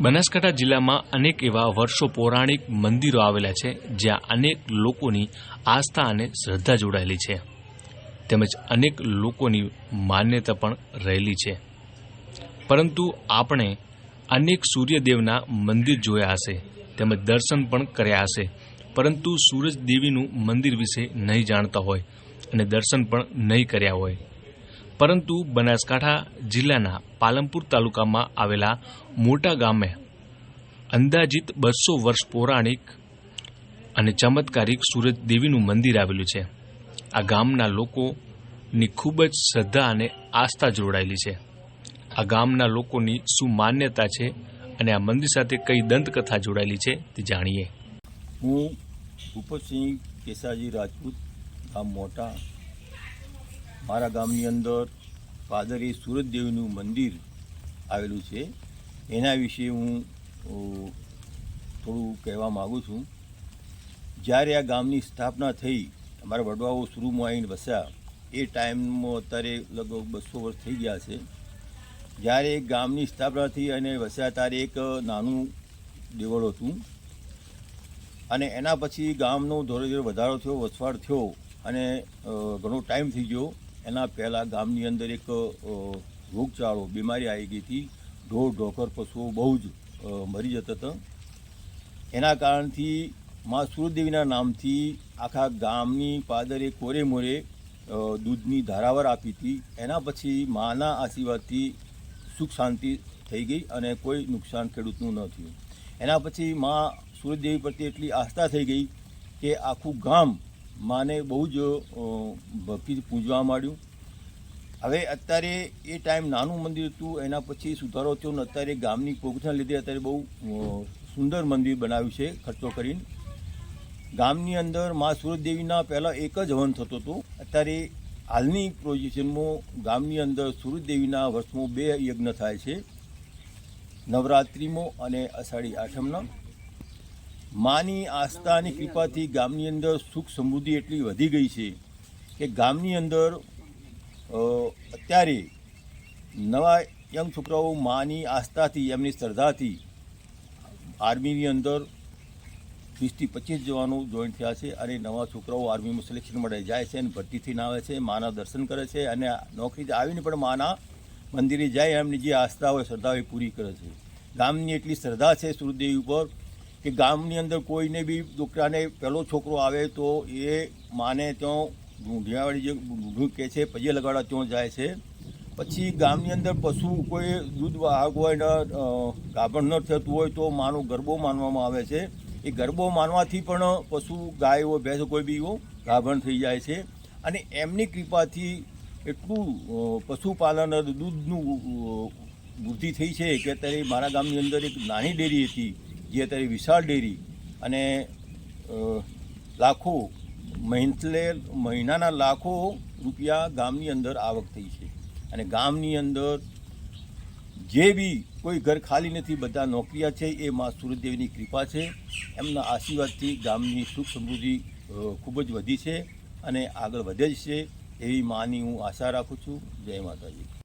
બનાસકાંઠા જિલ્લામાં અનેક એવા વર્ષો પૌરાણિક મંદિરો આવેલા છે જ્યાં અનેક લોકોની આસ્થા અને શ્રદ્ધા જોડાયેલી છે તેમજ અનેક લોકોની માન્યતા પણ રહેલી છે। પરંતુ આપણે અનેક સૂર્યદેવના મંદિર જોયા હશે તેમજ દર્શન પણ કર્યા હશે, પરંતુ સૂરજદેવીનું મંદિર વિશે નહીં જાણતા હોય અને દર્શન પણ નહીં કર્યા હોય। પરંતુ બનાસકાંઠા જિલ્લાના પાલનપુર તાલુકામાં આવેલા મોટા ગામે અંદાજિત 200 વર્ષ પૌરાણિક અને ચમત્કારિક સૂરજદેવીનું મંદિર આવેલું છે। આ ગામના લોકોની ખૂબ જ શ્રદ્ધા અને આસ્થા જોડાયેલી છે। આ ગામના લોકોની શું માન્યતા છે અને આ મંદિર સાથે કઈ દંતકથા જોડાયેલી છે તે જાણીએ। હું ભૂપતસિંહ કેસાજી રાજપૂત, ગામ મોટા। મારા ગામની અંદર પાદરે સૂરજદેવનું મંદિર આવેલું છે, એના વિશે હું થોડું કહેવા માગું છું। જ્યારે આ ગામની સ્થાપના થઈ, અમારા વડવાઓ શરૂમાં આવીને વસ્યા, એ ટાઈમમાં અત્યારે લગભગ 200 વર્ષ થઈ ગયા છે। જ્યારે ગામની સ્થાપના થઈ અને વસ્યા ત્યારે એક નાનું દેવળ હતું અને એના પછી ગામનો ધીરે ધીરે વધારો થયો, વસવાટ થયો અને ઘણો ટાઈમ થઈ ગયો। એના પહેલાં ગામની અંદર એક રોગચાળો બીમારી આવી ગઈ હતી, ઢોર ઢોકર પશુઓ બહુ જ મરી જતા હતા। એના કારણથી મા સૂરજદેવીના નામથી આખા ગામની પાદરે કોરે મોરે દૂધની ધારાવર આપી હતી। એના પછી માના આશીર્વાદથી સુખ શાંતિ થઈ ગઈ અને કોઈ નુકસાન ખેડૂતનું ન થયું। એના પછી મા સૂરજદેવી પ્રત્યે એટલી આસ્થા થઈ ગઈ કે આખું ગામ માને બહુ જ ભક્તિથી પૂજવા માંડ્યું। હવે અત્યારે એ ટાઈમ નાનું મંદિર હતું, એના પછી સુધારો થયો ને અત્યારે ગામની પ્રગતિના લીધે અત્યારે બહુ સુંદર મંદિર બનાવ્યું છે ખર્ચો કરીને। ગામની અંદર મા સૂરજદેવીના પહેલાં એક જ હવન થતો હતો, અત્યારે હાલની પોઝિશનમાં ગામની અંદર સૂરજદેવીના વર્ષમાં 2 યજ્ઞ થાય છે, નવરાત્રિમાં અને અષાઢી આઠમના। માની આસ્થા અને કૃપાથી ગામની અંદર સુખ સમૃદ્ધિ એટલી વધી ગઈ છે કે ગામની અંદર અત્યારે નવા યંગ છોકરાઓ માની આસ્થાથી, એમની શ્રદ્ધાથી આર્મીની અંદર 20 થી 25 જવાનો જોઈન્ટ થયા છે અને નવા છોકરાઓ આર્મીમાં સિલેક્શન માટે જાય છે અને ભરતી થઈને આવે છે, માના દર્શન કરે છે અને નોકરી આવીને પણ માના મંદિરે જાય, એમની જે આસ્થા હોય શ્રદ્ધા હોય પૂરી કરે છે। ગામની એટલી શ્રદ્ધા છે સૂરજદેવી ઉપર કે ગામની અંદર કોઈને બી છોકરાને પહેલો છોકરો આવે તો એ માને ત્યાં ઢૂંઢિયાવાળી જે ઢૂંઢું કહે છે પજે લગાડવા ત્યાં જાય છે। પછી ગામની અંદર પશુ કોઈ દૂધ વાહક હોય ને ગાભણ ન થતું હોય તો માનો ગરબો માનવામાં આવે છે। એ ગરબો માનવાથી પણ પશુ ગાય હોય ભેંસ કોઈ બી ગાભણ થઈ જાય છે અને એમની કૃપાથી એટલું પશુપાલન દૂધનું વૃદ્ધિ થઈ છે કે અત્યારે મારા ગામની અંદર એક નાની ડેરી હતી જે અત્યારે વિશાળ ડેરી અને લાખો મહિનાના લાખો રૂપિયા ગામની અંદર આવક થઈ છે અને ગામની અંદર જે બી કોઈ ઘર ખાલી નથી, બધા નોકરિયા છે, એ મા સૂરજદેવીની કૃપા છે, એમના આશીર્વાદથી ગામની સુખ સમૃદ્ધિ ખૂબ જ વધી છે અને આગળ વધે જ છે, એવી માની હું આશા રાખું છું। જય માતાજી।